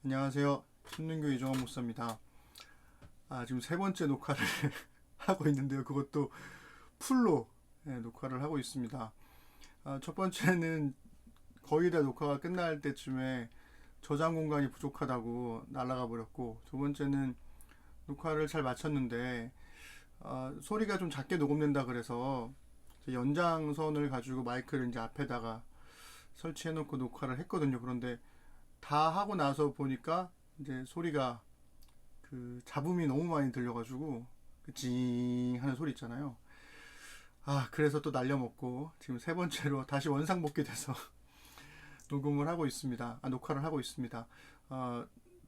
안녕하세요. 신민교 이정원 목사입니다. 지금 세 번째 녹화를 하고 있는데요. 그것도 풀로 녹화를 하고 있습니다. 첫 번째는 거의 다 녹화가 끝날 때쯤에 저장 공간이 부족하다고 날아가 버렸고, 두 번째는 녹화를 잘 마쳤는데 소리가 좀 작게 녹음된다 그래서 연장선을 가지고 마이크를 이제 앞에다가 설치해 놓고 녹화를 했거든요. 그런데 다 하고 나서 보니까 이제 소리가 그 잡음이 너무 많이 들려가지고 그찡 하는 소리 있잖아요. 그래서 또 날려먹고 지금 세 번째로 다시 원상복귀 돼서 녹음을 하고 있습니다. 녹화를 하고 있습니다.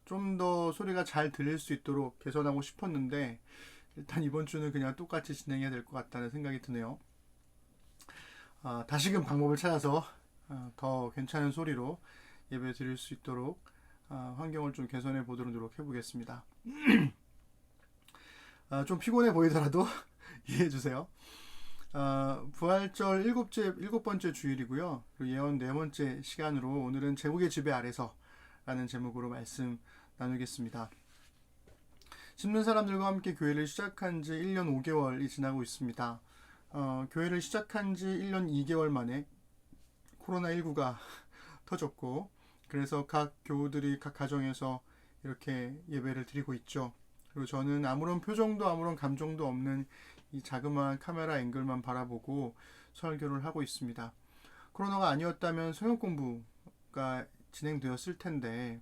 좀 더 소리가 잘 들릴 수 있도록 개선하고 싶었는데 일단 이번 주는 그냥 똑같이 진행해야 될 것 같다는 생각이 드네요. 다시금 방법을 찾아서 더 괜찮은 소리로 예배 드릴 수 있도록 환경을 좀 개선해 보도록 노력해 보겠습니다. 좀 피곤해 보이더라도 이해해 주세요. 부활절 일곱 번째 주일이고요. 그리고 예언 네 번째 시간으로 오늘은 제국의 지배 아래서 라는 제목으로 말씀 나누겠습니다. 심는 사람들과 함께 교회를 시작한 지 1년 5개월이 지나고 있습니다. 교회를 시작한 지 1년 2개월 만에 코로나19가 터졌고, 그래서 각 교우들이 각 가정에서 이렇게 예배를 드리고 있죠. 그리고 저는 아무런 표정도 아무런 감정도 없는 이 자그마한 카메라 앵글만 바라보고 설교를 하고 있습니다. 코로나가 아니었다면 성역 공부가 진행되었을 텐데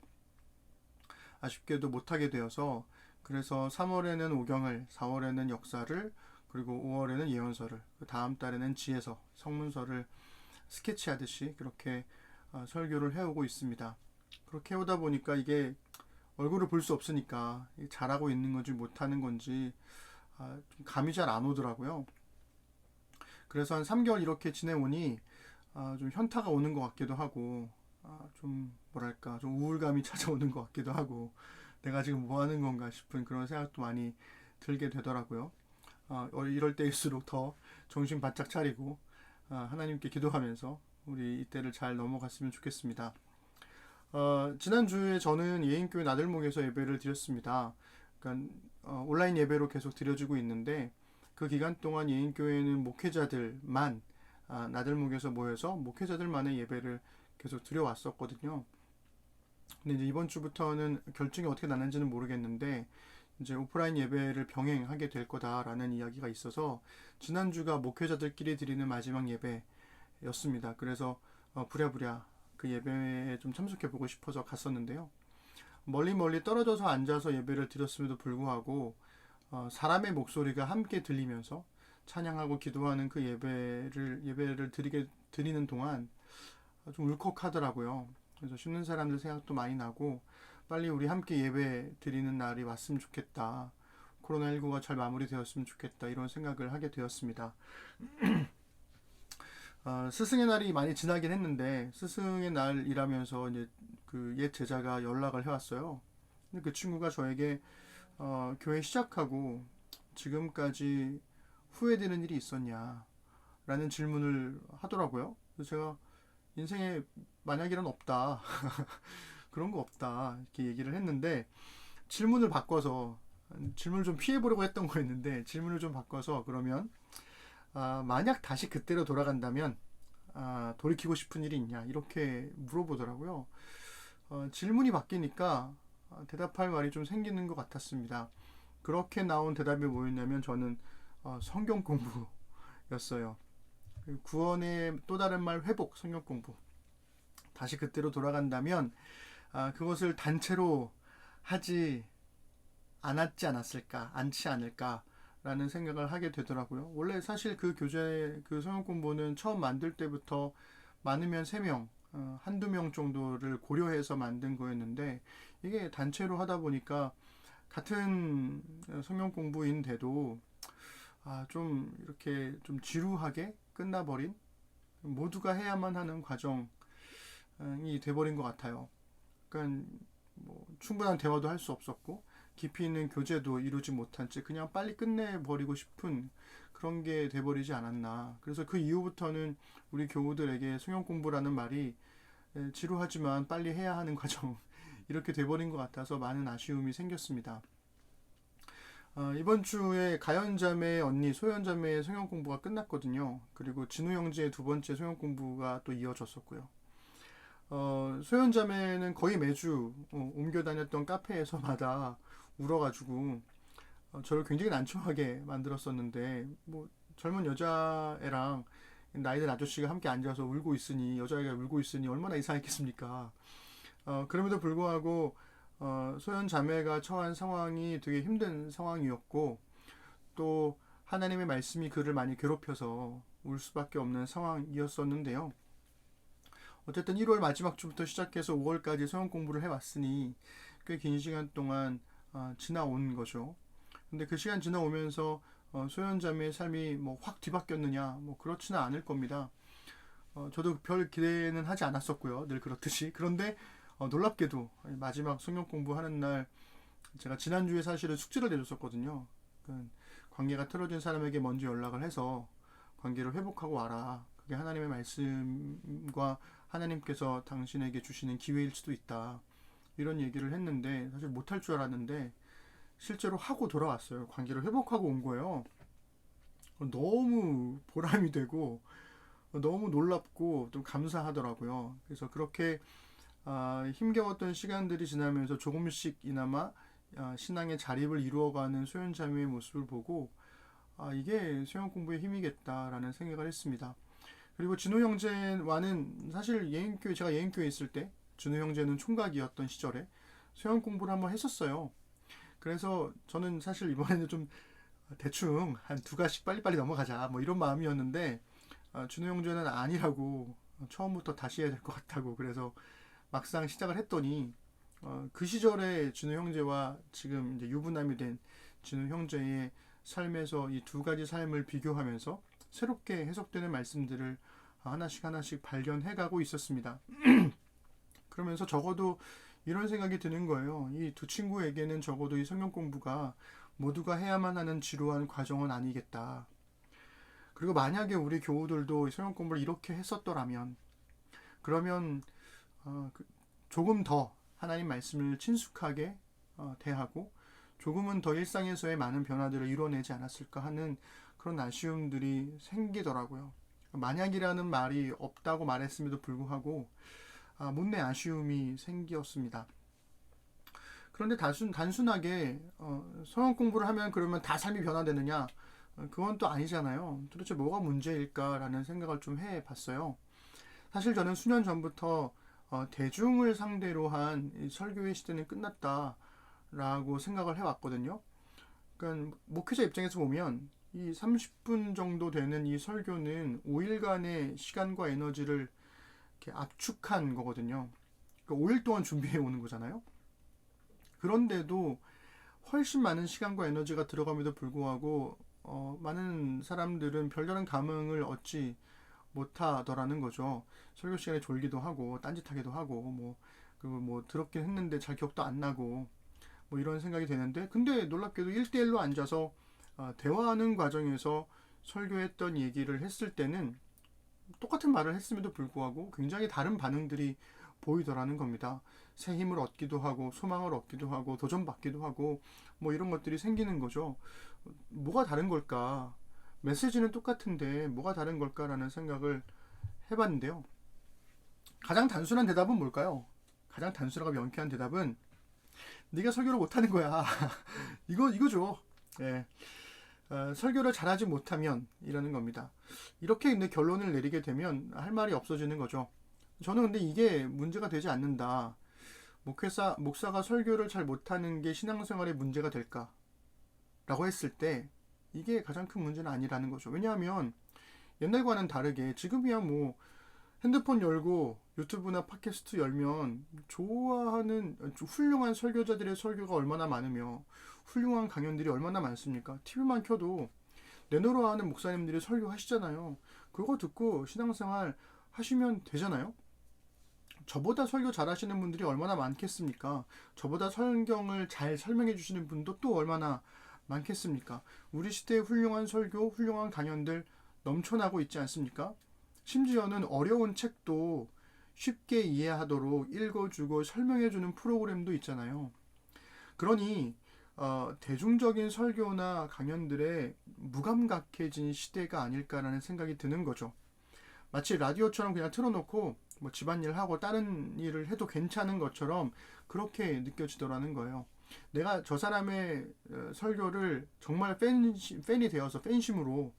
아쉽게도 못하게 되어서, 그래서 3월에는 오경을, 4월에는 역사를, 그리고 5월에는 예언서를, 그 다음 달에는 지혜서, 성문서를 스케치하듯이 그렇게 설교를 해오고 있습니다. 그렇게 해오다 보니까 이게 얼굴을 볼 수 없으니까 잘하고 있는 건지 못하는 건지 좀 감이 잘 안 오더라고요. 그래서 한 3개월 이렇게 지내오니 좀 현타가 오는 것 같기도 하고, 좀 뭐랄까 좀 우울감이 찾아오는 것 같기도 하고, 내가 지금 뭐 하는 건가 싶은 그런 생각도 많이 들게 되더라고요. 이럴 때일수록 더 정신 바짝 차리고 하나님께 기도하면서 우리 이때를 잘 넘어갔으면 좋겠습니다. 지난주에 저는 예인교회 나들목에서 예배를 드렸습니다. 그러니까 온라인 예배로 계속 드려지고 있는데, 그 기간 동안 예인교회는 목회자들만 나들목에서 모여서 목회자들만의 예배를 계속 드려왔었거든요. 근데 이제 이번 주부터는 결정이 어떻게 나는지는 모르겠는데 이제 오프라인 예배를 병행하게 될 거다라는 이야기가 있어서 지난주가 목회자들끼리 드리는 마지막 예배였습니다. 그래서 부랴부랴 그 예배에 좀 참석해 보고 싶어서 갔었는데요. 멀리 떨어져서 앉아서 예배를 드렸음에도 불구하고 사람의 목소리가 함께 들리면서 찬양하고 기도하는 그 예배를 드리는 동안 좀 울컥하더라고요. 그래서 쉬는 사람들 생각도 많이 나고 빨리 우리 함께 예배 드리는 날이 왔으면 좋겠다. 코로나19가 잘 마무리되었으면 좋겠다. 이런 생각을 하게 되었습니다. 스승의 날이 많이 지나긴 했는데 스승의 날이라면서 이제 그 옛 제자가 연락을 해왔어요. 근데 그 친구가 저에게 교회 시작하고 지금까지 후회되는 일이 있었냐 라는 질문을 하더라고요. 그래서 제가 인생에 만약이란 없다. 그런 거 없다. 이렇게 얘기를 했는데, 질문을 좀 피해보려고 했던 거였는데, 질문을 좀 바꿔서, 그러면, 만약 다시 그때로 돌아간다면, 돌이키고 싶은 일이 있냐? 이렇게 물어보더라고요. 질문이 바뀌니까 대답할 말이 좀 생기는 것 같았습니다. 그렇게 나온 대답이 뭐였냐면, 저는 성경 공부였어요. 구원의 또 다른 말 회복, 성경 공부. 다시 그때로 돌아간다면 그것을 단체로 하지 않지 않을까라는 생각을 하게 되더라고요. 원래 사실 그 교재, 그 성경 공부는 처음 만들 때부터 많으면 3명, 한두 명 정도를 고려해서 만든 거였는데, 이게 단체로 하다 보니까 같은 성경 공부인데도 좀 이렇게 좀 지루하게 끝나버린, 모두가 해야만 하는 과정이 돼버린 것 같아요. 그러니까 뭐 충분한 대화도 할 수 없었고 깊이 있는 교제도 이루지 못한 채 그냥 빨리 끝내버리고 싶은 그런 게 돼버리지 않았나. 그래서 그 이후부터는 우리 교우들에게 성경 공부라는 말이 지루하지만 빨리 해야 하는 이렇게 돼버린 것 같아서 많은 아쉬움이 생겼습니다. 이번 주에 가연자매 언니 소연자매의 성형 공부가 끝났거든요. 그리고 진우 형제의 두 번째 성형 공부가 또 이어졌었고요. 소연자매는 거의 매주 옮겨 다녔던 카페에서마다 울어가지고 저를 굉장히 난처하게 만들었었는데, 뭐 젊은 여자애랑 나이든 아저씨가 함께 앉아서 울고 있으니, 여자애가 울고 있으니 얼마나 이상했겠습니까. 그럼에도 불구하고 소연 자매가 처한 상황이 되게 힘든 상황이었고, 또 하나님의 말씀이 그를 많이 괴롭혀서 울 수밖에 없는 상황이었었는데요. 어쨌든 1월 마지막 주부터 시작해서 5월까지 성경 공부를 해왔으니 꽤 긴 시간 동안 지나온 거죠. 근데 그 시간 지나오면서 소연 자매의 삶이 뭐 확 뒤바뀌었느냐, 뭐 그렇지는 않을 겁니다. 저도 별 기대는 하지 않았었고요, 늘 그렇듯이. 그런데 놀랍게도 마지막 성경 공부하는 날, 제가 지난주에 사실은 숙제를 내줬었거든요. 관계가 틀어진 사람에게 먼저 연락을 해서 관계를 회복하고 와라. 그게 하나님의 말씀과 하나님께서 당신에게 주시는 기회일 수도 있다. 이런 얘기를 했는데, 사실 못할 줄 알았는데 실제로 하고 돌아왔어요. 관계를 회복하고 온 거예요. 너무 보람이 되고 너무 놀랍고 좀 감사하더라고요. 그래서 그렇게 힘겨웠던 시간들이 지나면서 조금씩이나마 신앙의 자립을 이루어가는 소연자매의 모습을 보고 이게 수영 공부의 힘이겠다라는 생각을 했습니다. 그리고 진호 형제와는 사실 제가 예인교회 있을 때 진호 형제는 총각이었던 시절에 수영 공부를 한번 했었어요. 그래서 저는 사실 이번에는 좀 대충 한 두 가지씩 빨리빨리 넘어가자 뭐 이런 마음이었는데, 진호 형제는 아니라고, 처음부터 다시 해야 될 것 같다고, 그래서 막상 시작을 했더니 그 시절에 진우 형제와 지금 이제 유부남이 된 진우 형제의 삶에서 이 두 가지 삶을 비교하면서 새롭게 해석되는 말씀들을 하나씩 발견해가고 있었습니다. 그러면서 적어도 이런 생각이 드는 거예요. 이 두 친구에게는 적어도 이 성경 공부가 모두가 해야만 하는 지루한 과정은 아니겠다. 그리고 만약에 우리 교우들도 성경 공부를 이렇게 했었더라면, 그러면 조금 더 하나님 말씀을 친숙하게 대하고 조금은 더 일상에서의 많은 변화들을 이뤄내지 않았을까 하는 그런 아쉬움들이 생기더라고요. 만약이라는 말이 없다고 말했음에도 불구하고 못내 아쉬움이 생겼습니다. 그런데 단순하게 성경 공부를 하면 그러면 다 삶이 변화되느냐? 그건 또 아니잖아요. 도대체 뭐가 문제일까라는 생각을 좀 해봤어요. 사실 저는 수년 전부터 대중을 상대로 한 설교의 시대는 끝났다라고 생각을 해왔거든요. 그러니까 목회자 입장에서 보면 이 30분 정도 되는 이 설교는 5일간의 시간과 에너지를 이렇게 압축한 거거든요. 그러니까 5일 동안 준비해 오는 거잖아요. 그런데도 훨씬 많은 시간과 에너지가 들어감에도 불구하고 많은 사람들은 별다른 감흥을 얻지 못하더라는 거죠. 설교 시간에 졸기도 하고 딴짓하기도 하고 그리고 들었긴 했는데 잘 기억도 안 나고 이런 생각이 되는데, 근데 놀랍게도 1대1로 앉아서 대화하는 과정에서 설교했던 얘기를 했을 때는 똑같은 말을 했음에도 불구하고 굉장히 다른 반응들이 보이더라는 겁니다. 새 힘을 얻기도 하고 소망을 얻기도 하고 도전받기도 하고 이런 것들이 생기는 거죠. 뭐가 다른 걸까? 메시지는 똑같은데 뭐가 다른 걸까라는 생각을 해봤는데요. 가장 단순한 대답은 뭘까요? 가장 단순하고 명쾌한 대답은 네가 설교를 못하는 거야. 이거죠. 예. 설교를 잘하지 못하면 이라는 겁니다. 이렇게 근데 결론을 내리게 되면 할 말이 없어지는 거죠. 저는 근데 이게 문제가 되지 않는다. 목사가 설교를 잘 못하는 게 신앙생활에 문제가 될까? 라고 했을 때 이게 가장 큰 문제는 아니라는 거죠. 왜냐하면 옛날과는 다르게 지금이야 핸드폰 열고 유튜브나 팟캐스트 열면 좋아하는 훌륭한 설교자들의 설교가 얼마나 많으며 훌륭한 강연들이 얼마나 많습니까? TV만 켜도 내노라 하는 목사님들이 설교하시잖아요. 그거 듣고 신앙생활 하시면 되잖아요. 저보다 설교 잘하시는 분들이 얼마나 많겠습니까? 저보다 성경을 잘 설명해 주시는 분도 또 얼마나 많겠습니까? 우리 시대의 훌륭한 설교, 훌륭한 강연들 넘쳐나고 있지 않습니까? 심지어는 어려운 책도 쉽게 이해하도록 읽어주고 설명해주는 프로그램도 있잖아요. 그러니 대중적인 설교나 강연들에 무감각해진 시대가 아닐까라는 생각이 드는 거죠. 마치 라디오처럼 그냥 틀어놓고 뭐 집안일 하고 다른 일을 해도 괜찮은 것처럼 그렇게 느껴지더라는 거예요. 내가 저 사람의 설교를 정말 팬이 되어서 팬심으로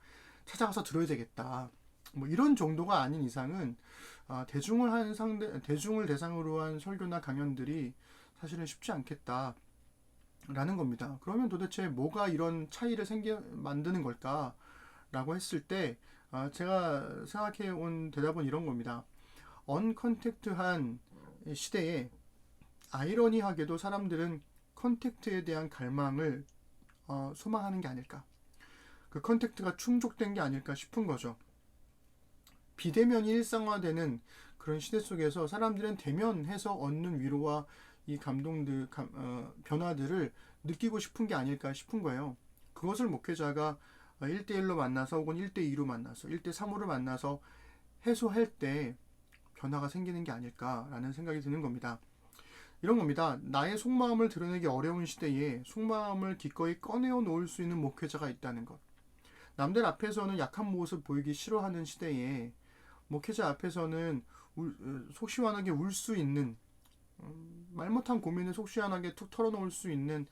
찾아가서 들어야 되겠다. 뭐 이런 정도가 아닌 이상은 대중을 대상으로 한 설교나 강연들이 사실은 쉽지 않겠다라는 겁니다. 그러면 도대체 뭐가 이런 차이를 만드는 걸까라고 했을 때 제가 생각해 온 대답은 이런 겁니다. 언컨택트한 시대에 아이러니하게도 사람들은 컨택트에 대한 갈망을 소망하는 게 아닐까. 그 컨택트가 충족된 게 아닐까 싶은 거죠. 비대면이 일상화되는 그런 시대 속에서 사람들은 대면해서 얻는 위로와 이 변화들을 느끼고 싶은 게 아닐까 싶은 거예요. 그것을 목회자가 1대1로 만나서 혹은 1대2로 만나서 1대3으로 만나서 해소할 때 변화가 생기는 게 아닐까라는 생각이 드는 겁니다. 이런 겁니다. 나의 속마음을 드러내기 어려운 시대에 속마음을 기꺼이 꺼내어 놓을 수 있는 목회자가 있다는 것. 남들 앞에서는 약한 모습 보이기 싫어하는 시대에 목회자 앞에서는 속 시원하게 울 수 있는 말 못한 고민을 속 시원하게 툭 털어놓을 수 있는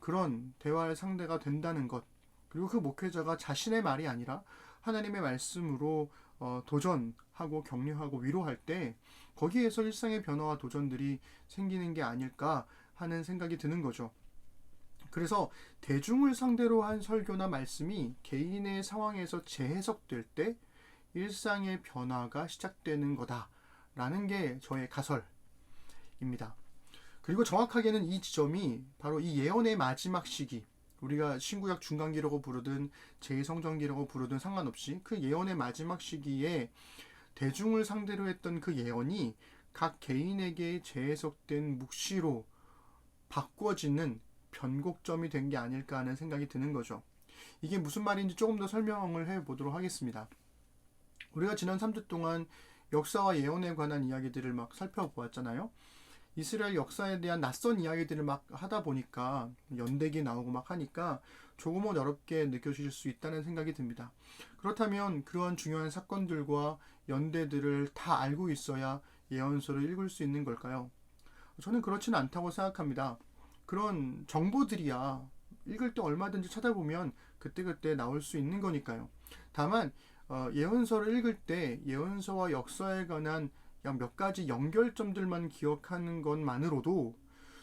그런 대화의 상대가 된다는 것. 그리고 그 목회자가 자신의 말이 아니라 하나님의 말씀으로 도전하고 격려하고 위로할 때 거기에서 일상의 변화와 도전들이 생기는 게 아닐까 하는 생각이 드는 거죠. 그래서 대중을 상대로 한 설교나 말씀이 개인의 상황에서 재해석될 때 일상의 변화가 시작되는 거다라는 게 저의 가설입니다. 그리고 정확하게는 이 지점이 바로 이 예언의 마지막 시기, 우리가 신구약 중간기라고 부르든 제2성전기라고 부르든 상관없이 그 예언의 마지막 시기에 대중을 상대로 했던 그 예언이 각 개인에게 재해석된 묵시로 바꿔지는 변곡점이 된 게 아닐까 하는 생각이 드는 거죠. 이게 무슨 말인지 조금 더 설명을 해보도록 하겠습니다. 우리가 지난 3주 동안 역사와 예언에 관한 이야기들을 막 살펴보았잖아요. 이스라엘 역사에 대한 낯선 이야기들을 막 하다 보니까 연대기 나오고 막 하니까 조금은 어렵게 느껴지실 수 있다는 생각이 듭니다. 그렇다면 그러한 중요한 사건들과 연대들을 다 알고 있어야 예언서를 읽을 수 있는 걸까요? 저는 그렇지는 않다고 생각합니다. 그런 정보들이야 읽을 때 얼마든지 찾아보면 그때그때 나올 수 있는 거니까요. 다만 예언서를 읽을 때 예언서와 역사에 관한 몇 가지 연결점들만 기억하는 것만으로도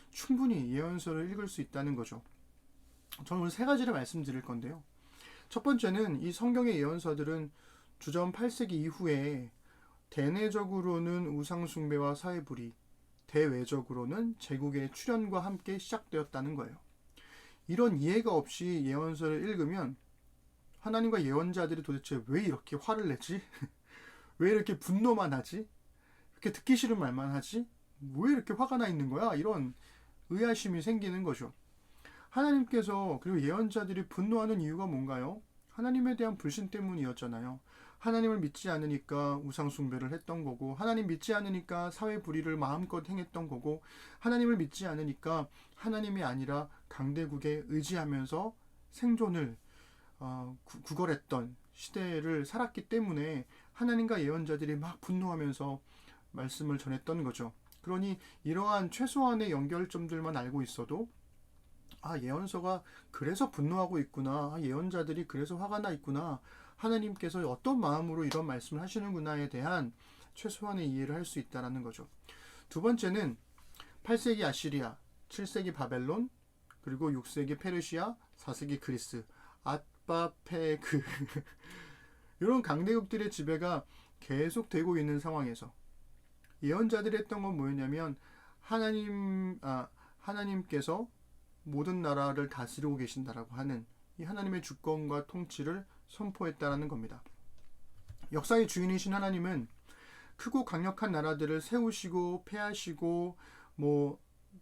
충분히 예언서를 읽을 수 있다는 거죠. 저는 오늘 세 가지를 말씀드릴 건데요. 첫 번째는 이 성경의 예언서들은 주전 8세기 이후에 대내적으로는 우상숭배와 사회불이, 대외적으로는 제국의 출현과 함께 시작되었다는 거예요. 이런 이해가 없이 예언서를 읽으면 하나님과 예언자들이 도대체 왜 이렇게 화를 내지? 왜 이렇게 분노만 하지? 이렇게 듣기 싫은 말만 하지? 왜 이렇게 화가 나 있는 거야? 이런 의아심이 생기는 거죠. 하나님께서 그리고 예언자들이 분노하는 이유가 뭔가요? 하나님에 대한 불신 때문이었잖아요. 하나님을 믿지 않으니까 우상숭배를 했던 거고, 하나님 믿지 않으니까 사회불의를 마음껏 행했던 거고, 하나님을 믿지 않으니까 하나님이 아니라 강대국에 의지하면서 생존을 구걸했던 시대를 살았기 때문에 하나님과 예언자들이 막 분노하면서 말씀을 전했던 거죠. 그러니 이러한 최소한의 연결점들만 알고 있어도 예언서가 그래서 분노하고 있구나. 예언자들이 그래서 화가 나 있구나. 하나님께서 어떤 마음으로 이런 말씀을 하시는구나에 대한 최소한의 이해를 할 수 있다는 거죠. 두 번째는 8세기 아시리아, 7세기 바벨론, 그리고 6세기 페르시아, 4세기 그리스, 아빠페그 이런 강대국들의 지배가 계속되고 있는 상황에서 예언자들이 했던 건 뭐였냐면 하나님께서 모든 나라를 다스리고 계신다라고 하는 이 하나님의 주권과 통치를 선포했다라는 겁니다. 역사의 주인이신 하나님은 크고 강력한 나라들을 세우시고 패하시고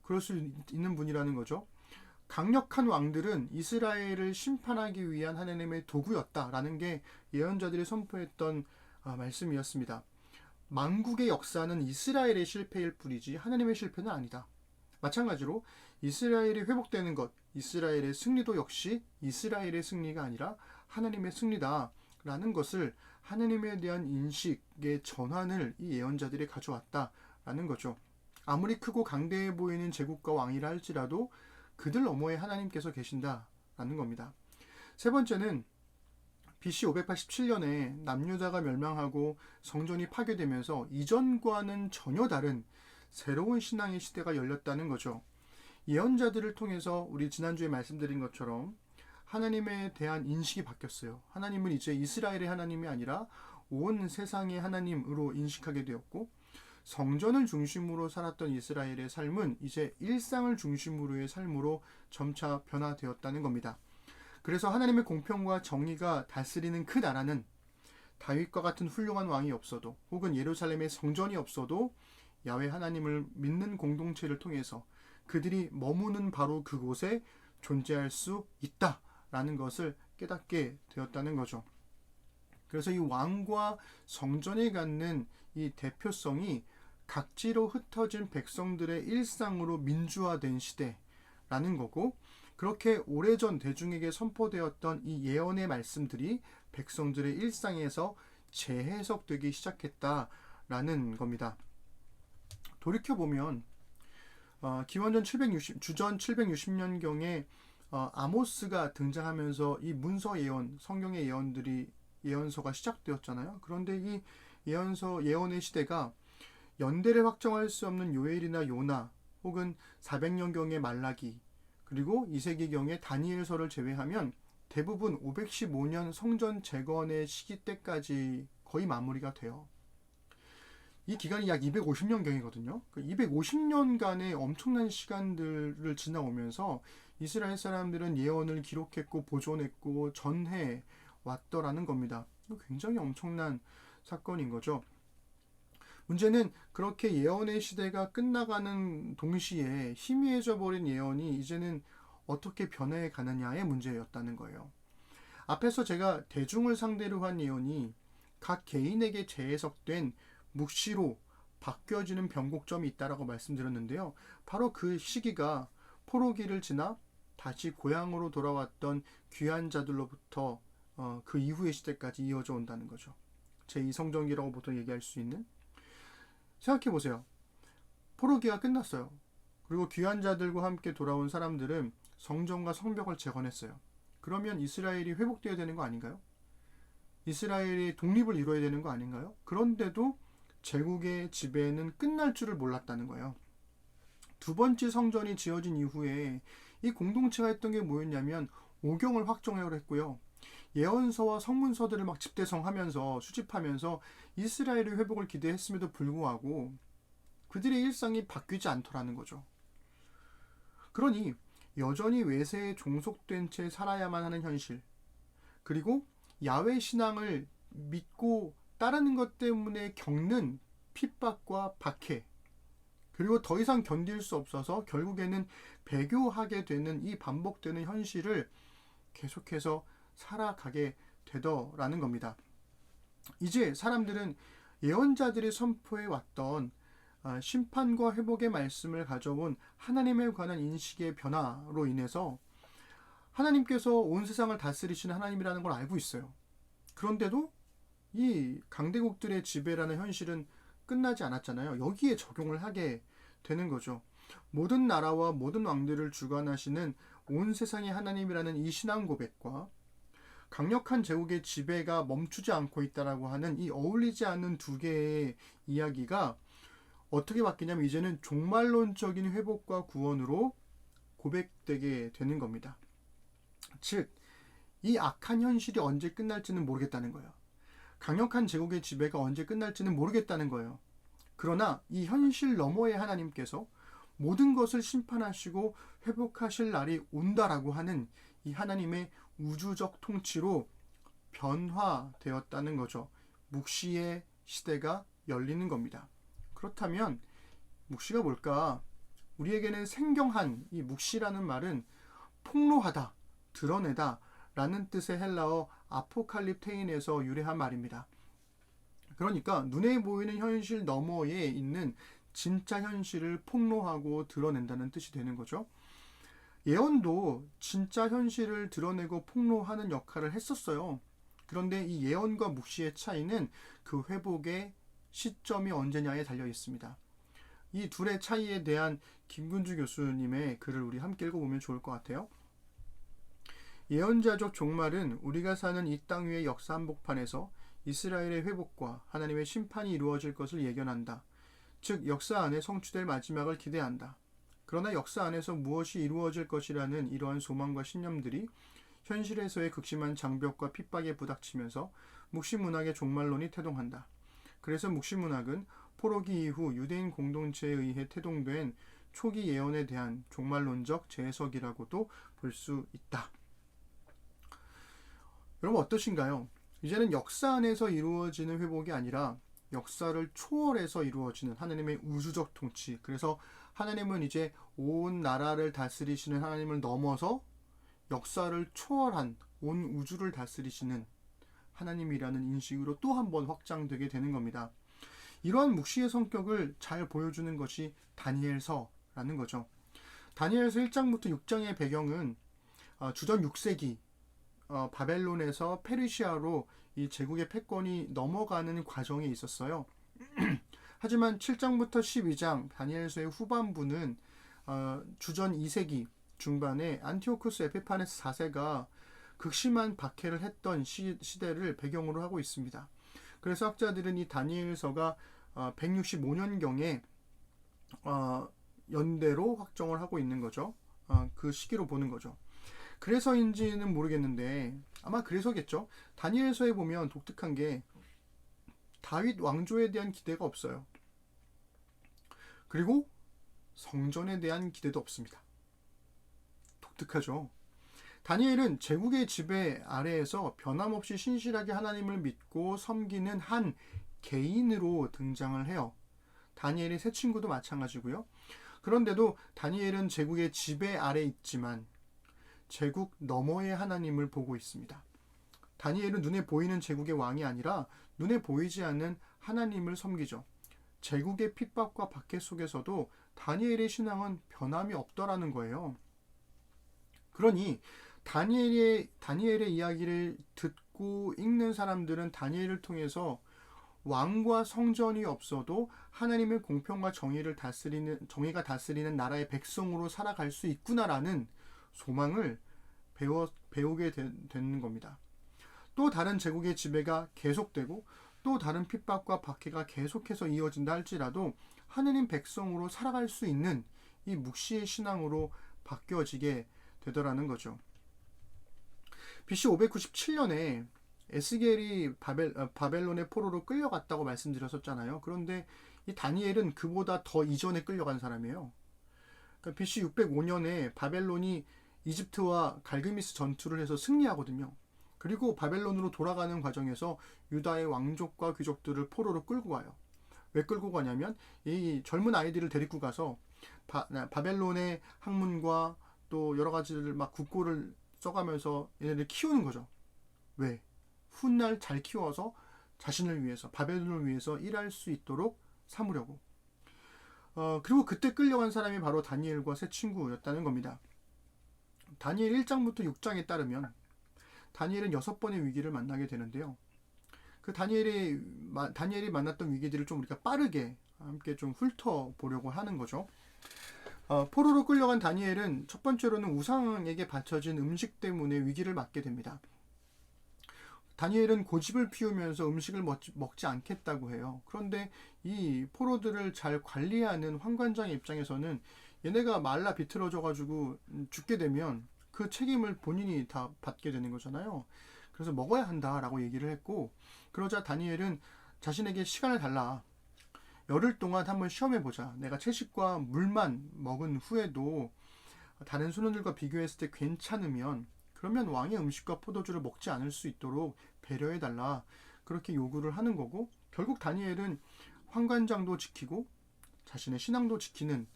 그럴 수 있는 분이라는 거죠. 강력한 왕들은 이스라엘을 심판하기 위한 하나님의 도구였다라는 게 예언자들이 선포했던 말씀이었습니다. 만국의 역사는 이스라엘의 실패일 뿐이지 하나님의 실패는 아니다. 마찬가지로 이스라엘이 회복되는 것, 이스라엘의 승리도 역시 이스라엘의 승리가 아니라 하나님의 승리다라는 것을 하나님에 대한 인식의 전환을 이 예언자들이 가져왔다라는 거죠. 아무리 크고 강대해 보이는 제국과 왕이라 할지라도 그들 너머에 하나님께서 계신다라는 겁니다. 세 번째는 BC 587년에 남유다가 멸망하고 성전이 파괴되면서 이전과는 전혀 다른 새로운 신앙의 시대가 열렸다는 거죠. 예언자들을 통해서 우리 지난주에 말씀드린 것처럼 하나님에 대한 인식이 바뀌었어요. 하나님은 이제 이스라엘의 하나님이 아니라 온 세상의 하나님으로 인식하게 되었고, 성전을 중심으로 살았던 이스라엘의 삶은 이제 일상을 중심으로의 삶으로 점차 변화되었다는 겁니다. 그래서 하나님의 공평과 정의가 다스리는 그 나라는 다윗과 같은 훌륭한 왕이 없어도, 혹은 예루살렘의 성전이 없어도 야훼 하나님을 믿는 공동체를 통해서 그들이 머무는 바로 그곳에 존재할 수 있다라는 것을 깨닫게 되었다는 거죠. 그래서 이 왕과 성전이 갖는 이 대표성이 각지로 흩어진 백성들의 일상으로 민주화된 시대라는 거고, 그렇게 오래전 대중에게 선포되었던 이 예언의 말씀들이 백성들의 일상에서 재해석되기 시작했다라는 겁니다. 돌이켜보면 기원전 760, 주전 760년경에 아모스가 등장하면서 이 문서 예언, 성경의 예언서가 시작되었잖아요. 그런데 이 예언의 시대가 연대를 확정할 수 없는 요엘이나 요나, 혹은 400년경의 말라기, 그리고 2세기경의 다니엘서를 제외하면 대부분 515년 성전 재건의 시기 때까지 거의 마무리가 돼요. 이 기간이 약 250년경이거든요. 그 250년간의 엄청난 시간들을 지나오면서 이스라엘 사람들은 예언을 기록했고 보존했고 전해 왔더라는 겁니다. 굉장히 엄청난 사건인 거죠. 문제는 그렇게 예언의 시대가 끝나가는 동시에 희미해져 버린 예언이 이제는 어떻게 변해 가느냐의 문제였다는 거예요. 앞에서 제가 대중을 상대로 한 예언이 각 개인에게 재해석된 묵시로 바뀌어지는 변곡점이 있다라고 말씀드렸는데요. 바로 그 시기가 포로기를 지나 다시 고향으로 돌아왔던 귀한 자들로부터 그 이후의 시대까지 이어져 온다는 거죠. 제2성전기라고 보통 얘기할 수 있는. 생각해보세요. 포로기가 끝났어요. 그리고 귀한 자들과 함께 돌아온 사람들은 성전과 성벽을 재건했어요. 그러면 이스라엘이 회복되어야 되는 거 아닌가요? 이스라엘이 독립을 이루어야 되는 거 아닌가요? 그런데도 제국의 지배는 끝날 줄을 몰랐다는 거예요. 두 번째 성전이 지어진 이후에 이 공동체가 했던 게 뭐였냐면 오경을 확정하려고 했고요. 예언서와 성문서들을 막 집대성하면서 수집하면서 이스라엘의 회복을 기대했음에도 불구하고 그들의 일상이 바뀌지 않더라는 거죠. 그러니 여전히 외세에 종속된 채 살아야만 하는 현실, 그리고 야훼 신앙을 믿고 따르는 것 때문에 겪는 핍박과 박해, 그리고 더 이상 견딜 수 없어서 결국에는 배교하게 되는 이 반복되는 현실을 계속해서 살아가게 되더라는 겁니다. 이제 사람들은 예언자들이 선포해 왔던 심판과 회복의 말씀을 가져온 하나님에 관한 인식의 변화로 인해서 하나님께서 온 세상을 다스리시는 하나님이라는 걸 알고 있어요. 그런데도 이 강대국들의 지배라는 현실은 끝나지 않았잖아요. 여기에 적용을 하게 되는 거죠. 모든 나라와 모든 왕들을 주관하시는 온 세상의 하나님이라는 이 신앙 고백과 강력한 제국의 지배가 멈추지 않고 있다라고 하는 이 어울리지 않는 두 개의 이야기가 어떻게 바뀌냐면 이제는 종말론적인 회복과 구원으로 고백되게 되는 겁니다. 즉, 이 악한 현실이 언제 끝날지는 모르겠다는 거예요. 강력한 제국의 지배가 언제 끝날지는 모르겠다는 거예요. 그러나 이 현실 너머의 하나님께서 모든 것을 심판하시고 회복하실 날이 온다라고 하는 이 하나님의 우주적 통치로 변화되었다는 거죠. 묵시의 시대가 열리는 겁니다. 그렇다면 묵시가 뭘까? 우리에게는 생경한 이 묵시라는 말은 폭로하다, 드러내다 라는 뜻의 헬라어 아포칼립테인에서 유래한 말입니다. 그러니까 눈에 보이는 현실 너머에 있는 진짜 현실을 폭로하고 드러낸다는 뜻이 되는 거죠. 예언도 진짜 현실을 드러내고 폭로하는 역할을 했었어요. 그런데 이 예언과 묵시의 차이는 그 회복의 시점이 언제냐에 달려 있습니다. 이 둘의 차이에 대한 김근주 교수님의 글을 우리 함께 읽어보면 좋을 것 같아요. 예언자적 종말은 우리가 사는 이 땅 위의 역사 한복판에서 이스라엘의 회복과 하나님의 심판이 이루어질 것을 예견한다. 즉 역사 안에 성취될 마지막을 기대한다. 그러나 역사 안에서 무엇이 이루어질 것이라는 이러한 소망과 신념들이 현실에서의 극심한 장벽과 핍박에 부닥치면서 묵시문학의 종말론이 태동한다. 그래서 묵시문학은 포로기 이후 유대인 공동체에 의해 태동된 초기 예언에 대한 종말론적 재해석이라고도 볼 수 있다. 여러분 어떠신가요? 이제는 역사 안에서 이루어지는 회복이 아니라 역사를 초월해서 이루어지는 하나님의 우주적 통치. 그래서 하나님은 이제 온 나라를 다스리시는 하나님을 넘어서 역사를 초월한 온 우주를 다스리시는 하나님이라는 인식으로 또 한 번 확장되게 되는 겁니다. 이러한 묵시의 성격을 잘 보여주는 것이 다니엘서라는 거죠. 다니엘서 1장부터 6장의 배경은 주전 6세기 바벨론에서 페르시아로 이 제국의 패권이 넘어가는 과정에 있었어요. 하지만 7장부터 12장 다니엘서의 후반부는 주전 2세기 중반에 안티오쿠스 에피파네스 4세가 극심한 박해를 했던 시대를 배경으로 하고 있습니다. 그래서 학자들은 이 다니엘서가 165년경에 연대로 확정을 하고 있는 거죠. 그 시기로 보는 거죠. 그래서인지는 모르겠는데 아마 그래서겠죠. 다니엘서에 보면 독특한 게 다윗 왕조에 대한 기대가 없어요. 그리고 성전에 대한 기대도 없습니다. 독특하죠. 다니엘은 제국의 지배 아래에서 변함없이 신실하게 하나님을 믿고 섬기는 한 개인으로 등장을 해요. 다니엘의 세 친구도 마찬가지고요. 그런데도 다니엘은 제국의 지배 아래 있지만 제국 너머의 하나님을 보고 있습니다. 다니엘은 눈에 보이는 제국의 왕이 아니라 눈에 보이지 않는 하나님을 섬기죠. 제국의 핍박과 박해 속에서도 다니엘의 신앙은 변함이 없더라는 거예요. 그러니 다니엘의 이야기를 듣고 읽는 사람들은 다니엘을 통해서 왕과 성전이 없어도 하나님의 공평과 정의가 다스리는 나라의 백성으로 살아갈 수 있구나라는 소망을 배우게 되는 겁니다. 또 다른 제국의 지배가 계속되고 또 다른 핍박과 박해가 계속해서 이어진다 할지라도 하느님 백성으로 살아갈 수 있는 이 묵시의 신앙으로 바뀌어지게 되더라는 거죠. BC 597년에 에스겔이 바벨론의 포로로 끌려갔다고 말씀드렸었잖아요. 그런데 이 다니엘은 그보다 더 이전에 끌려간 사람이에요. 그러니까 BC 605년에 바벨론이 이집트와 갈그미스 전투를 해서 승리하거든요. 그리고 바벨론으로 돌아가는 과정에서 유다의 왕족과 귀족들을 포로로 끌고 가요. 왜 끌고 가냐면 이 젊은 아이들을 데리고 가서 바벨론의 학문과 또 여러 가지를 막 국고를 써가면서 얘네들 키우는 거죠. 왜? 훗날 잘 키워서 자신을 위해서 바벨론을 위해서 일할 수 있도록 삼으려고. 그리고 그때 끌려간 사람이 바로 다니엘과 세 친구였다는 겁니다. 다니엘 1장부터 6장에 따르면 다니엘은 6번의 위기를 만나게 되는데요. 그 다니엘이 만났던 위기들을 좀 우리가 빠르게 함께 좀 훑어보려고 하는 거죠. 포로로 끌려간 다니엘은 첫 번째로는 우상에게 바쳐진 음식 때문에 위기를 맞게 됩니다. 다니엘은 고집을 피우면서 음식을 먹지 않겠다고 해요. 그런데 이 포로들을 잘 관리하는 환관장의 입장에서는 얘네가 말라 비틀어져가지고 죽게 되면 그 책임을 본인이 다 받게 되는 거잖아요. 그래서 먹어야 한다라고 얘기를 했고, 그러자 다니엘은 자신에게 시간을 달라. 열흘 동안 한번 시험해보자. 내가 채식과 물만 먹은 후에도 다른 순원들과 비교했을 때 괜찮으면 그러면 왕의 음식과 포도주를 먹지 않을 수 있도록 배려해달라. 그렇게 요구를 하는 거고, 결국 다니엘은 환관장도 지키고 자신의 신앙도 지키는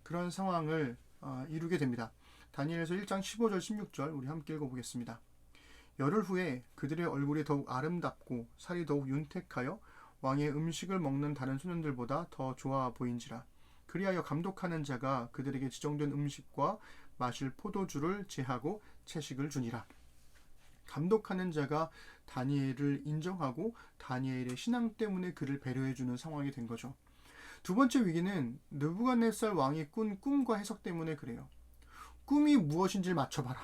그런 상황을 이루게 됩니다. 다니엘서 1장 15절 16절 우리 함께 읽어보겠습니다. 열흘 후에 그들의 얼굴이 더욱 아름답고 살이 더욱 윤택하여 왕의 음식을 먹는 다른 소년들보다 더 좋아 보인지라. 그리하여 감독하는 자가 그들에게 지정된 음식과 마실 포도주를 제하고 채식을 주니라. 감독하는 자가 다니엘을 인정하고 다니엘의 신앙 때문에 그를 배려해주는 상황이 된 거죠. 두 번째 위기는 느부갓네살 왕이 꾼 꿈과 해석 때문에 그래요. 꿈이 무엇인지를 맞춰봐라.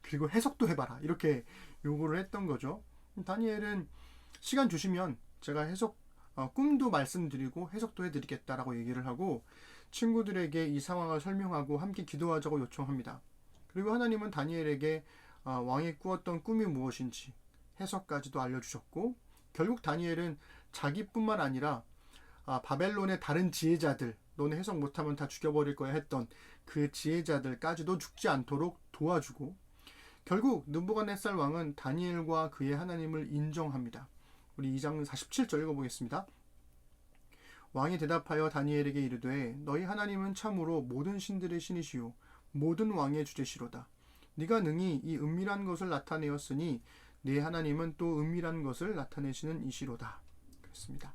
그리고 해석도 해봐라. 이렇게 요구를 했던 거죠. 다니엘은 시간 주시면 제가 꿈도 말씀드리고 해석도 해드리겠다라고 얘기를 하고 친구들에게 이 상황을 설명하고 함께 기도하자고 요청합니다. 그리고 하나님은 다니엘에게 왕이 꾸었던 꿈이 무엇인지 해석까지도 알려주셨고 결국 다니엘은 자기뿐만 아니라 바벨론의 다른 지혜자들, 너네 해석 못하면 다 죽여버릴 거야 했던 그 지혜자들까지도 죽지 않도록 도와주고 결국 느부갓네살 왕은 다니엘과 그의 하나님을 인정합니다. 우리 2장 47절 읽어보겠습니다. 왕이 대답하여 다니엘에게 이르되 너희 하나님은 참으로 모든 신들의 신이시요 모든 왕의 주제시로다. 네가 능히 이 은밀한 것을 나타내었으니 네 하나님은 또 은밀한 것을 나타내시는 이시로다. 그렇습니다.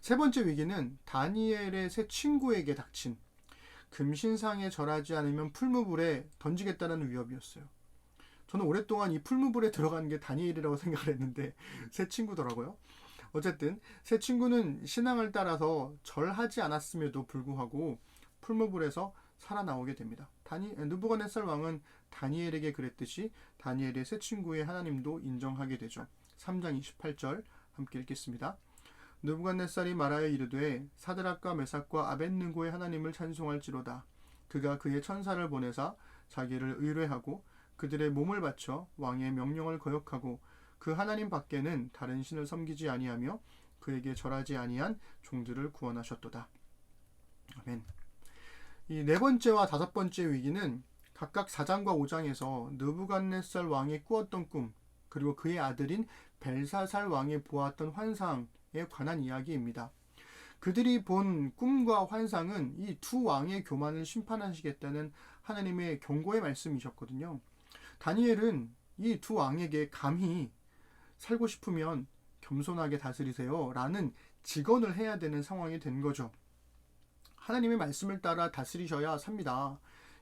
세 번째 위기는 다니엘의 새 친구에게 닥친 금신상에 절하지 않으면 풀무불에 던지겠다는 위협이었어요. 저는 오랫동안 이 풀무불에 들어간 게 다니엘이라고 생각을 했는데 새 친구더라고요. 어쨌든 새 친구는 신앙을 따라서 절하지 않았음에도 불구하고 풀무불에서 살아나오게 됩니다. 느부갓네살 왕은 다니엘에게 그랬듯이 다니엘의 새 친구의 하나님도 인정하게 되죠. 3장 28절 함께 읽겠습니다. 느부갓네살이 말하여 이르되 사드락과 메삭과 아벳느고의 하나님을 찬송할지로다. 그가 그의 천사를 보내사 자기를 의뢰하고 그들의 몸을 바쳐 왕의 명령을 거역하고 그 하나님 밖에는 다른 신을 섬기지 아니하며 그에게 절하지 아니한 종들을 구원하셨도다. 아멘. 이 네 번째와 다섯 번째 위기는 각각 4장과 5장에서 느부갓네살 왕이 꾸었던 꿈 그리고 그의 아들인 벨사살 왕이 보았던 환상에 관한 이야기입니다. 그들이 본 꿈과 환상은 이 두 왕의 교만을 심판하시겠다는 하나님의 경고의 말씀이셨거든요. 다니엘은 이 두 왕에게 감히 살고 싶으면 겸손하게 다스리세요 라는 직언을 해야 되는 상황이 된 거죠. 하나님의 말씀을 따라 다스리셔야 삽니다.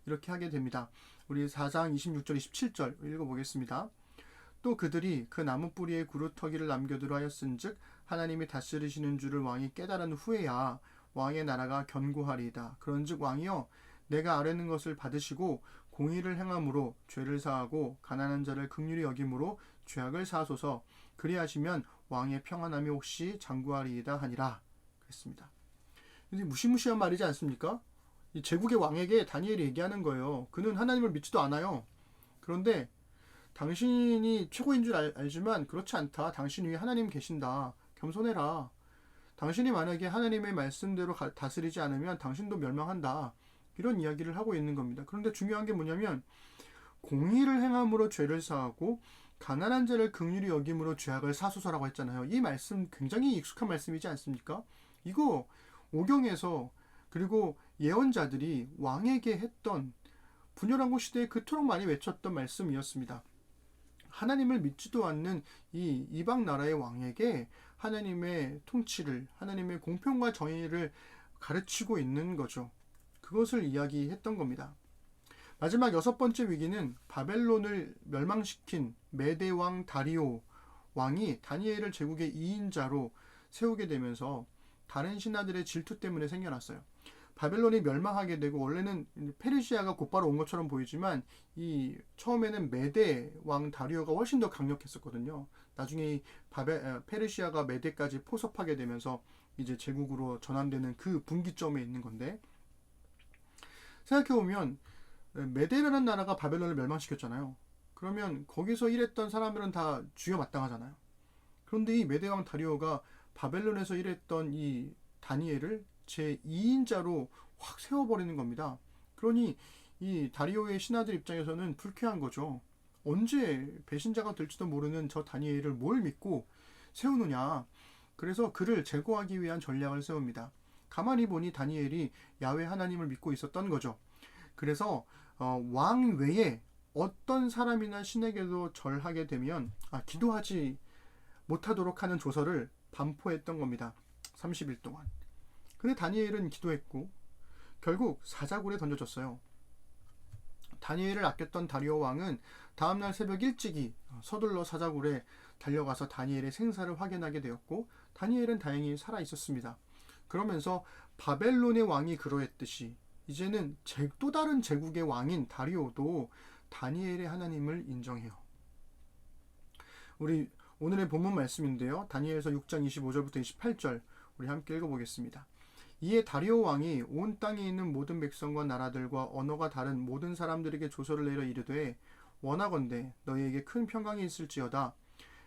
이렇게 하게 됩니다. 우리 4장 26절 27절 읽어보겠습니다. 또 그들이 그 나무 뿌리에 구루터기를 남겨두라 하였은즉 하나님이 다스리시는 줄을 왕이 깨달은 후에야 왕의 나라가 견고하리이다. 그런즉 왕이여 내가 아뢰는 것을 받으시고 공의를 행함으로 죄를 사하고 가난한 자를 긍휼히 여김으로 죄악을 사하소서. 그리하시면 왕의 평안함이 혹시 장구하리이다 하니라. 그랬습니다. 근데 무시무시한 말이지 않습니까? 이 제국의 왕에게 다니엘이 얘기하는 거예요. 그는 하나님을 믿지도 않아요. 그런데 당신이 최고인 줄 알지만 그렇지 않다. 당신 위에 하나님 계신다. 겸손해라. 당신이 만약에 하나님의 말씀대로 다스리지 않으면 당신도 멸망한다. 이런 이야기를 하고 있는 겁니다. 그런데 중요한 게 뭐냐면 공의를 행함으로 죄를 사하고 가난한 자를 긍휼히 여김으로 죄악을 사소서라고 했잖아요. 이 말씀 굉장히 익숙한 말씀이지 않습니까? 이거 오경에서 그리고 예언자들이 왕에게 했던 분열왕국 시대에 그토록 많이 외쳤던 말씀이었습니다. 하나님을 믿지도 않는 이 이방 나라의 왕에게 하나님의 통치를, 하나님의 공평과 정의를 가르치고 있는 거죠. 그것을 이야기했던 겁니다. 마지막 여섯 번째 위기는 바벨론을 멸망시킨 메대 왕 다리오 왕이 다니엘을 제국의 2인자로 세우게 되면서 다른 신하들의 질투 때문에 생겨났어요. 바벨론이 멸망하게 되고 원래는 페르시아가 곧바로 온 것처럼 보이지만 이 처음에는 메대 왕 다리오가 훨씬 더 강력했었거든요. 나중에 페르시아가 메대까지 포섭하게 되면서 이제 제국으로 전환되는 그 분기점에 있는 건데 생각해보면 메대라는 나라가 바벨론을 멸망시켰잖아요. 그러면 거기서 일했던 사람들은 다 죽여 마땅하잖아요. 그런데 이 메대 왕 다리오가 바벨론에서 일했던 이 다니엘을 제 2인자로 확 세워버리는 겁니다. 그러니 이 다리오의 신하들 입장에서는 불쾌한 거죠. 언제 배신자가 될지도 모르는 저 다니엘을 뭘 믿고 세우느냐. 그래서 그를 제거하기 위한 전략을 세웁니다. 가만히 보니 다니엘이 야훼 하나님을 믿고 있었던 거죠. 그래서 왕 외에 어떤 사람이나 신에게도 절하게 되면 기도하지 못하도록 하는 조서를 반포했던 겁니다. 30일 동안. 근데 다니엘은 기도했고 결국 사자굴에 던져졌어요. 다니엘을 아꼈던 다리오 왕은 다음날 새벽 일찍이 서둘러 사자굴에 달려가서 다니엘의 생사를 확인하게 되었고 다니엘은 다행히 살아 있었습니다. 그러면서 바벨론의 왕이 그러했듯이 이제는 또 다른 제국의 왕인 다리오도 다니엘의 하나님을 인정해요. 우리 오늘의 본문 말씀인데요. 다니엘서 6장 25절부터 28절 우리 함께 읽어보겠습니다. 이에 다리오 왕이 온 땅에 있는 모든 백성과 나라들과 언어가 다른 모든 사람들에게 조서를 내려 이르되 원하건대 너희에게 큰 평강이 있을지어다.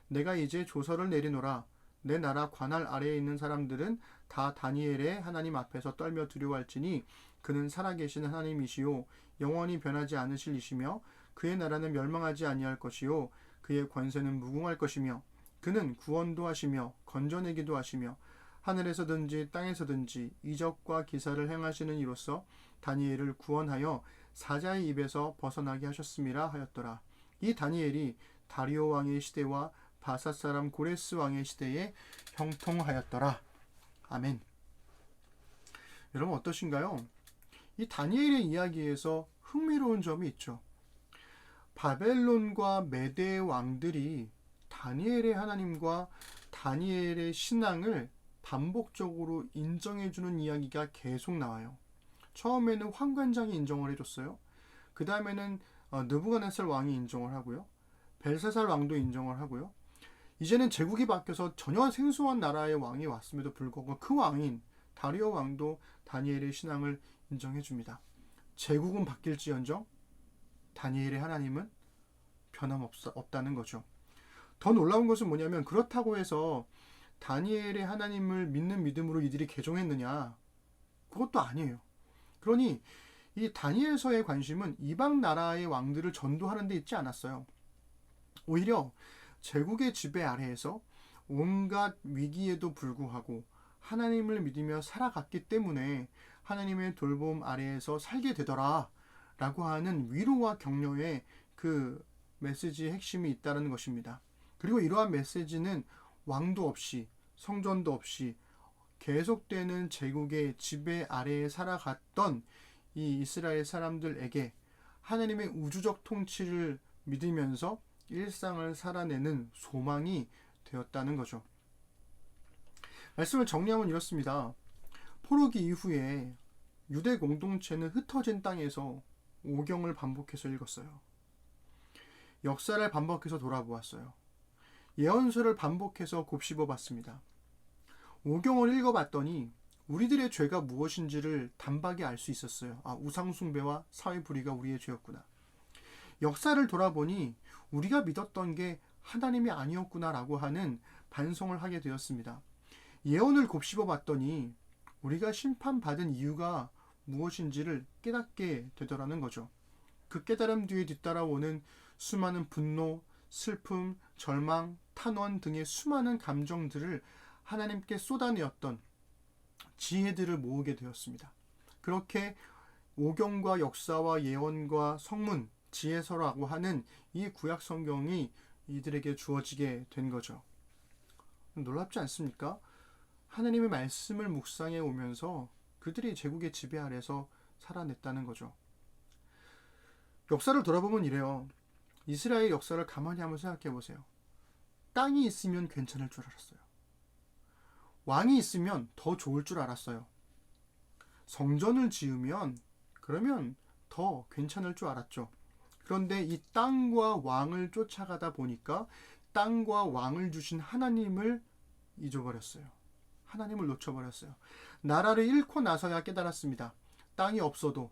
내가 이제 조서를 내리노라. 내 나라 관할 아래에 있는 사람들은 다 다니엘의 하나님 앞에서 떨며 두려워할지니 그는 살아계신 하나님이시요 영원히 변하지 않으실 이시며 그의 나라는 멸망하지 아니할 것이요 그의 권세는 무궁할 것이며 그는 구원도 하시며 건져내기도 하시며 하늘에서든지 땅에서든지 이적과 기사를 행하시는 이로써 다니엘을 구원하여 사자의 입에서 벗어나게 하셨음이라 하였더라. 이 다니엘이 다리오 왕의 시대와 바사 사람 고레스 왕의 시대에 형통하였더라. 아멘. 여러분 어떠신가요? 이 다니엘의 이야기에서 흥미로운 점이 있죠. 바벨론과 메대 왕들이 다니엘의 하나님과 다니엘의 신앙을 반복적으로 인정해주는 이야기가 계속 나와요. 처음에는 환관장이 인정을 해줬어요. 그 다음에는 느부갓네살 왕이 인정을 하고요. 벨사살 왕도 인정을 하고요. 이제는 제국이 바뀌어서 전혀 생소한 나라의 왕이 왔음에도 불구하고 그 왕인 다리오 왕도 다니엘의 신앙을 인정해줍니다. 제국은 바뀔지언정 다니엘의 하나님은 변함없다는 거죠. 더 놀라운 것은 뭐냐면 그렇다고 해서 다니엘의 하나님을 믿는 믿음으로 이들이 개종했느냐? 그것도 아니에요. 그러니 이 다니엘서의 관심은 이방 나라의 왕들을 전도하는 데 있지 않았어요. 오히려 제국의 지배 아래에서 온갖 위기에도 불구하고 하나님을 믿으며 살아갔기 때문에 하나님의 돌봄 아래에서 살게 되더라 라고 하는 위로와 격려의 그 메시지의 핵심이 있다는 것입니다. 그리고 이러한 메시지는 왕도 없이 성전도 없이 계속되는 제국의 지배 아래에 살아갔던 이 이스라엘 사람들에게 하나님의 우주적 통치를 믿으면서 일상을 살아내는 소망이 되었다는 거죠. 말씀을 정리하면 이렇습니다. 포로기 이후에 유대 공동체는 흩어진 땅에서 오경을 반복해서 읽었어요. 역사를 반복해서 돌아보았어요. 예언서를 반복해서 곱씹어 봤습니다. 오경을 읽어봤더니 우리들의 죄가 무엇인지를 단박에 알 수 있었어요. 우상숭배와 사회불의가 우리의 죄였구나. 역사를 돌아보니 우리가 믿었던 게 하나님이 아니었구나라고 하는 반성을 하게 되었습니다. 예언을 곱씹어 봤더니 우리가 심판받은 이유가 무엇인지를 깨닫게 되더라는 거죠. 그 깨달음 뒤에 뒤따라오는 수많은 분노, 슬픔, 절망, 탄원 등의 수많은 감정들을 하나님께 쏟아내었던 지혜들을 모으게 되었습니다. 그렇게 오경과 역사와 예언과 성문, 지혜서라고 하는 이 구약 성경이 이들에게 주어지게 된 거죠. 놀랍지 않습니까? 하나님의 말씀을 묵상해 오면서 그들이 제국의 지배 아래서 살아냈다는 거죠. 역사를 돌아보면 이래요. 이스라엘 역사를 가만히 한번 생각해 보세요. 땅이 있으면 괜찮을 줄 알았어요. 왕이 있으면 더 좋을 줄 알았어요. 성전을 지으면 그러면 더 괜찮을 줄 알았죠. 그런데 이 땅과 왕을 쫓아가다 보니까 땅과 왕을 주신 하나님을 잊어버렸어요. 하나님을 놓쳐버렸어요. 나라를 잃고 나서야 깨달았습니다. 땅이 없어도,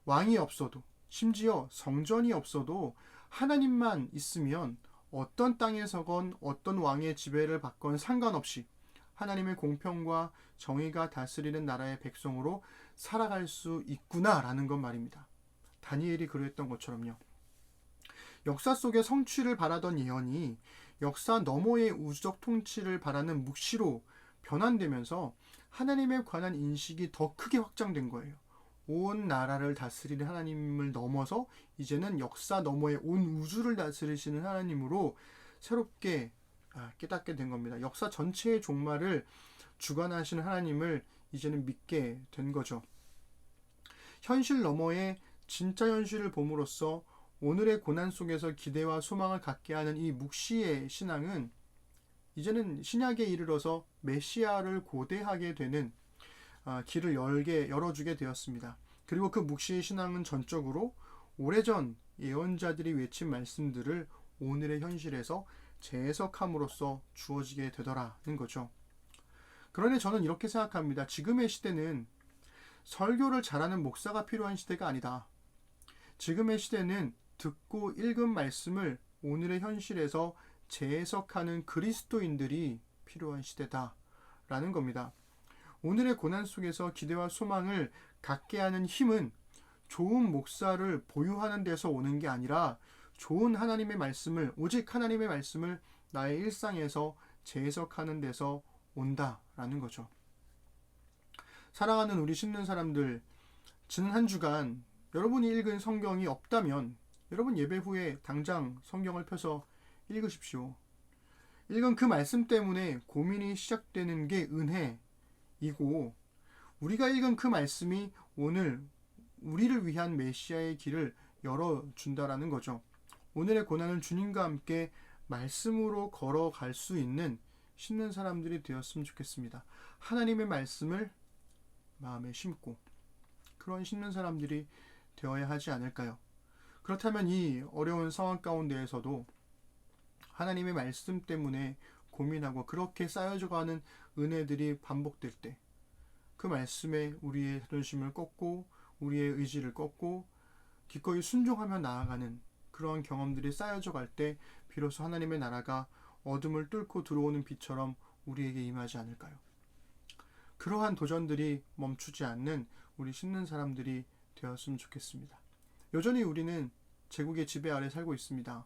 왕이 없어도, 심지어 성전이 없어도 하나님만 있으면 어떤 땅에서건 어떤 왕의 지배를 받건 상관없이 하나님의 공평과 정의가 다스리는 나라의 백성으로 살아갈 수 있구나라는 것 말입니다. 다니엘이 그랬던 것처럼요. 역사 속의 성취를 바라던 예언이 역사 너머의 우주적 통치를 바라는 묵시로 변환되면서 하나님에 관한 인식이 더 크게 확장된 거예요. 온 나라를 다스리는 하나님을 넘어서 이제는 역사 너머의 온 우주를 다스리시는 하나님으로 새롭게 깨닫게 된 겁니다. 역사 전체의 종말을 주관하시는 하나님을 이제는 믿게 된 거죠. 현실 너머의 진짜 현실을 봄으로써 오늘의 고난 속에서 기대와 소망을 갖게 하는 이 묵시의 신앙은 이제는 신약에 이르러서 메시아를 고대하게 되는 길을 열어주게 되었습니다. 그리고 그 묵시의 신앙은 전적으로 오래전 예언자들이 외친 말씀들을 오늘의 현실에서 재해석함으로써 주어지게 되더라는 거죠. 그러니 저는 이렇게 생각합니다. 지금의 시대는 설교를 잘하는 목사가 필요한 시대가 아니다. 지금의 시대는 듣고 읽은 말씀을 오늘의 현실에서 재해석하는 그리스도인들이 필요한 시대다라는 겁니다. 오늘의 고난 속에서 기대와 소망을 갖게 하는 힘은 좋은 목사를 보유하는 데서 오는 게 아니라 좋은 하나님의 말씀을, 오직 하나님의 말씀을 나의 일상에서 재해석하는 데서 온다라는 거죠. 사랑하는 우리 신는 사람들, 지난 한 주간 여러분이 읽은 성경이 없다면 여러분 예배 후에 당장 성경을 펴서 읽으십시오. 읽은 그 말씀 때문에 고민이 시작되는 게 은혜이고, 우리가 읽은 그 말씀이 오늘 우리를 위한 메시아의 길을 열어준다라는 거죠. 오늘의 고난을 주님과 함께 말씀으로 걸어갈 수 있는 신는 사람들이 되었으면 좋겠습니다. 하나님의 말씀을 마음에 심고 그런 신는 사람들이 되어야 하지 않을까요? 그렇다면 이 어려운 상황 가운데에서도 하나님의 말씀 때문에 고민하고 그렇게 쌓여져가는 은혜들이 반복될 때 그 말씀에 우리의 자존심을 꺾고 우리의 의지를 꺾고 기꺼이 순종하며 나아가는 그러한 경험들이 쌓여져 갈 때 비로소 하나님의 나라가 어둠을 뚫고 들어오는 빛처럼 우리에게 임하지 않을까요? 그러한 도전들이 멈추지 않는 우리 신는 사람들이 되었으면 좋겠습니다. 여전히 우리는 제국의 지배 아래 살고 있습니다.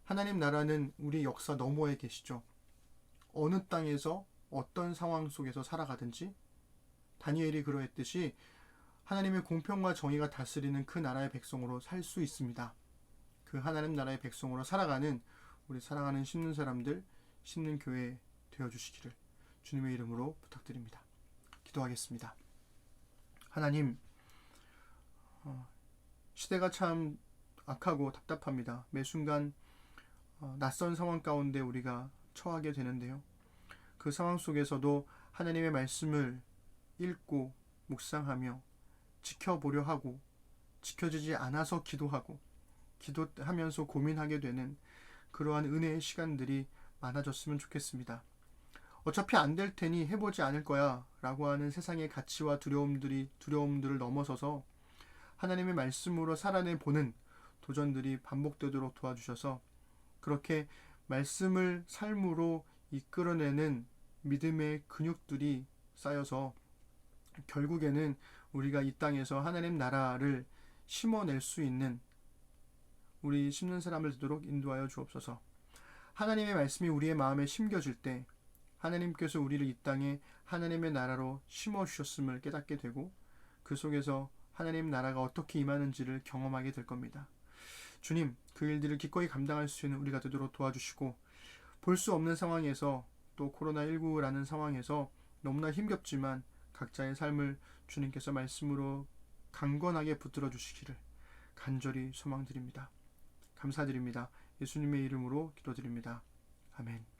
하나님 나라는 우리 역사 너머에 계시죠. 어느 땅에서 어떤 상황 속에서 살아가든지 다니엘이 그러했듯이 하나님의 공평과 정의가 다스리는 그 나라의 백성으로 살 수 있습니다. 그 하나님 나라의 백성으로 살아가는 우리 사랑하는 심는 사람들, 심는 교회 되어주시기를 주님의 이름으로 부탁드립니다. 기도하겠습니다. 하나님, 시대가 참 악하고 답답합니다. 매 순간 낯선 상황 가운데 우리가 처하게 되는데요. 그 상황 속에서도 하나님의 말씀을 읽고 묵상하며 지켜보려 하고 지켜지지 않아서 기도하면서 고민하게 되는 그러한 은혜의 시간들이 많아졌으면 좋겠습니다. 어차피 안 될 테니 해보지 않을 거야 라고 하는 세상의 가치와 두려움들을 넘어서서 하나님의 말씀으로 살아내보는 도전들이 반복되도록 도와주셔서 그렇게 말씀을 삶으로 이끌어내는 믿음의 근육들이 쌓여서 결국에는 우리가 이 땅에서 하나님 나라를 심어낼 수 있는 우리 심는 사람을 되도록 인도하여 주옵소서. 하나님의 말씀이 우리의 마음에 심겨질 때 하나님께서 우리를 이 땅에 하나님의 나라로 심어주셨음을 깨닫게 되고 그 속에서 하나님 나라가 어떻게 임하는지를 경험하게 될 겁니다. 주님, 그 일들을 기꺼이 감당할 수 있는 우리가 되도록 도와주시고 볼 수 없는 상황에서 또 코로나19라는 상황에서 너무나 힘겹지만 각자의 삶을 주님께서 말씀으로 강건하게 붙들어 주시기를 간절히 소망드립니다. 감사드립니다. 예수님의 이름으로 기도드립니다. 아멘.